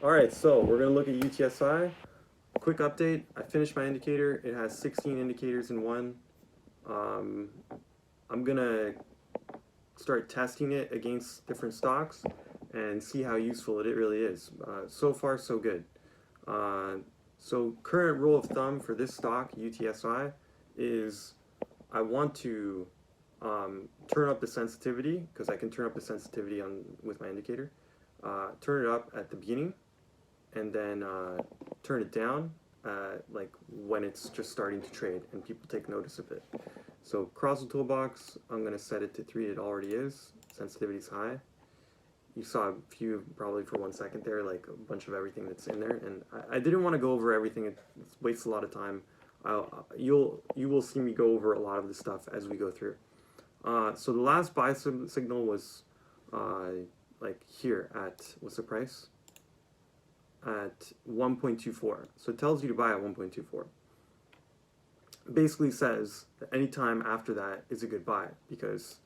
Alright, so we're going to look at UTSI. Quick update. I finished my indicator. It has 16 indicators in one. Um, I'm going to start testing it against different stocks and see how useful it really is. So far, so good. So current rule of thumb for this stock, UTSI, is I want to turn up the sensitivity, because I can turn up the sensitivity with my indicator. Turn it up at the beginning, and then turn it down like when it's just starting to trade and people take notice of it. So causal toolbox, I'm going to set it to 3. It already is. Sensitivity is high. You saw a few probably for 1 second there, like a bunch of everything that's in there, and I didn't want to go over everything. It wastes a lot of time. You will see me go over a lot of the stuff as we go through. So the last buy signal was like here at, what's the price? At 1.24. So it tells you to buy at 1.24. Basically says that any time after that is a good buy, because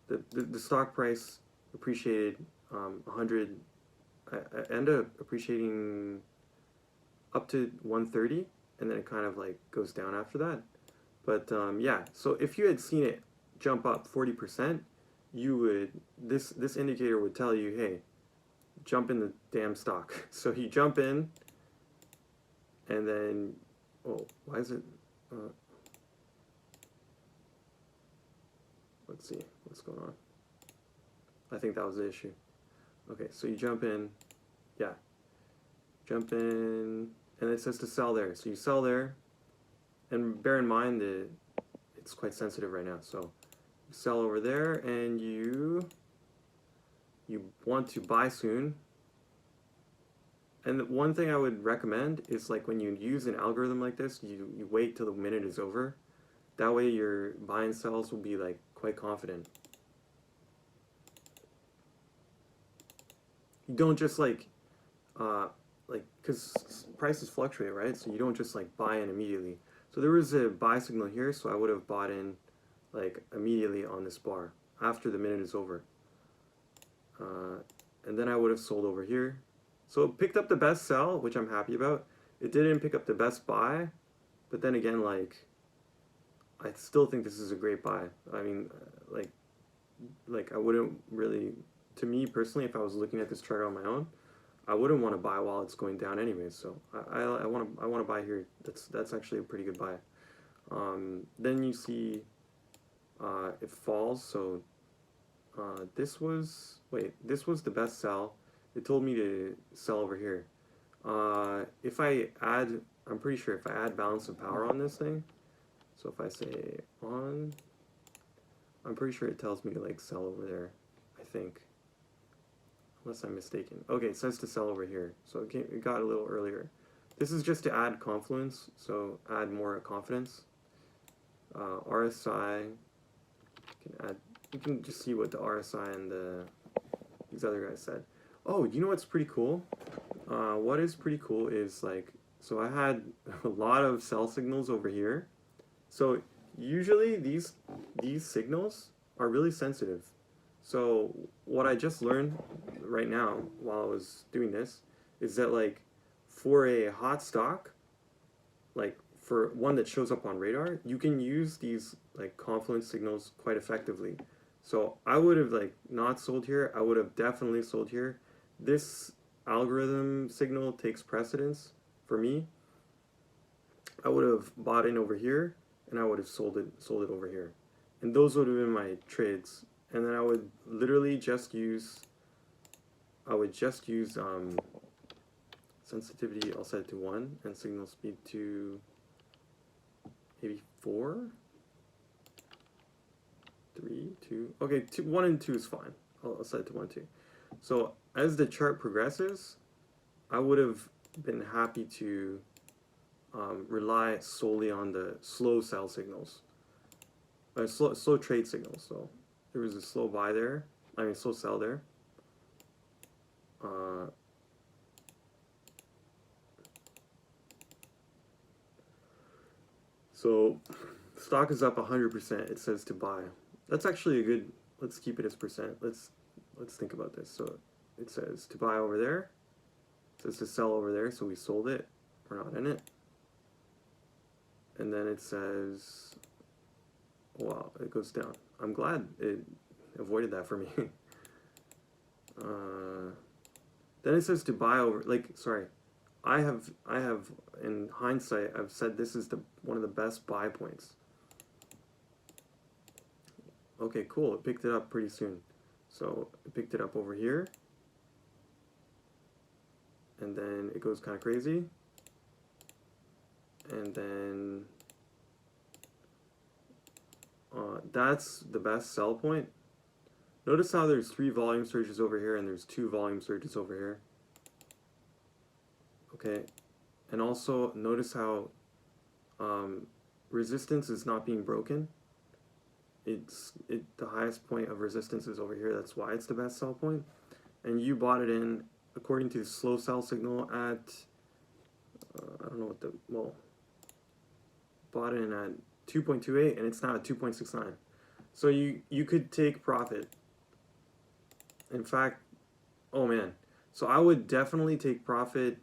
the stock price appreciated 100, ended up appreciating up to 130, and then it kind of like goes down after that. But yeah, so if you had seen it jump up 40%, you would, this indicator would tell you, hey, jump in the damn stock. So you jump in, and then, oh, why is it, let's see, what's going on? I think that was the issue. Okay, so you jump in, yeah, jump in, and it says to sell there. So you sell there, and bear in mind that it's quite sensitive right now. So you sell over there, and you want to buy soon. And one thing I would recommend is, like, when you use an algorithm like this, you wait till the minute is over. That way your buy and sells will be like quite confident. You don't just like because prices fluctuate, right? So you don't just like buy in immediately. So there was a buy signal here, so I would have bought in like immediately on this bar after the minute is over. And then I would have sold over here. So it picked up the best sell, which I'm happy about. It didn't pick up the best buy, but then again, like, I still think this is a great buy. I mean, like I wouldn't really, to me personally, if I was looking at this chart on my own, I wouldn't want to buy while it's going down anyways. So I want to buy here. That's actually a pretty good buy. Then you see it falls. So this was the best sell. It told me to sell over here. If I add, I'm pretty sure if I add balance of power on this thing, so if I say on, I'm pretty sure it tells me to like sell over there, I think. Unless I'm mistaken. Okay, it says to sell over here. So it got a little earlier. This is just to add confluence, so add more confidence. RSI, you can just see what the RSI and these other guys said. Oh, you know what's pretty cool? What is pretty cool is, like, so I had a lot of sell signals over here. So usually these signals are really sensitive. So what I just learned right now while I was doing this is that, like, for a hot stock, like for one that shows up on radar, you can use these like confluence signals quite effectively. So I would have like not sold here. I would have definitely sold here. This algorithm signal takes precedence for me. I would have bought in over here, and I would have sold it over here, and those would have been my trades. And then I would literally just use, sensitivity, I'll set it to 1, and signal speed to maybe 4, 3, 2. Okay, 1 and 2 is fine. I'll set it to 1, 2. So as the chart progresses, I would have been happy to rely solely on the slow sell signals, slow trade signals. So there was a slow buy there, slow sell there. So stock is up 100%. It says to buy. That's actually a good. Let's keep it as percent. Let's think about this. So it says to buy over there, It says to sell over there, so we sold it. We're not in it. And then it says, wow, it goes down. I'm glad it avoided that for me. Then it says to buy over, like, sorry, I have in hindsight, I've said this is one of the best buy points. Okay, cool, it picked it up pretty soon. So it picked it up over here. And then it goes kind of crazy. And then that's the best sell point. Notice how there's 3 volume surges over here and there's 2 volume surges over here. Okay, and also notice how resistance is not being broken. The highest point of resistance is over here. That's why it's the best sell point. And you bought it in according to the slow sell signal at I don't know what bought it in at 2.28 and it's now at 2.69. So you could take profit. In fact, oh man, so I would definitely take profit.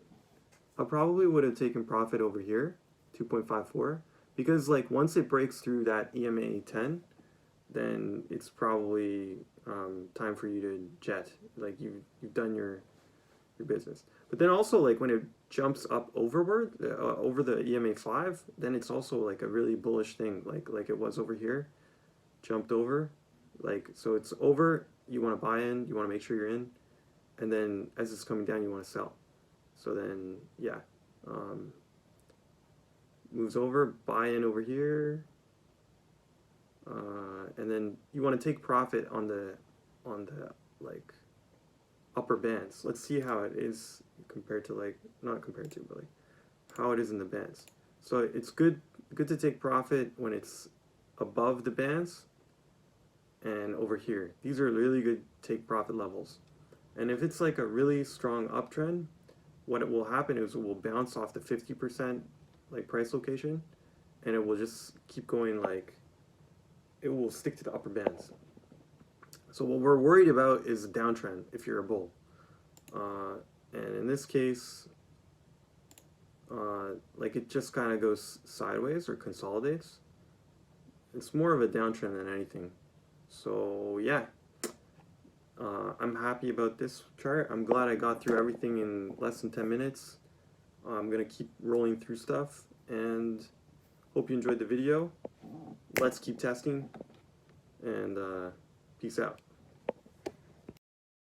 I probably would have taken profit over here, 2.54, because like once it breaks through that EMA 10, then it's probably time for you to jet. Like you've done your business. But then also like when it jumps up overward over the EMA 5, then it's also like a really bullish thing, like it was over here, jumped over, like so it's over. You want to buy in, you want to make sure you're in, and then as it's coming down, you want to sell. So then, yeah, moves over, buy in over here, and then you want to take profit on the like upper bands. Let's see how it is compared to like not compared to, but like how it is in the bands. So it's good to take profit when it's above the bands. And over here, these are really good take profit levels. And if it's like a really strong uptrend, what it will happen is it will bounce off the 50% like price location, and it will just keep going, like it will stick to the upper bands. So what we're worried about is a downtrend if you're a bull. And in this case, like it just kind of goes sideways or consolidates. It's more of a downtrend than anything. So yeah, I'm happy about this chart. I'm glad I got through everything in less than 10 minutes. I'm gonna keep rolling through stuff and hope you enjoyed the video. Let's keep testing and peace out.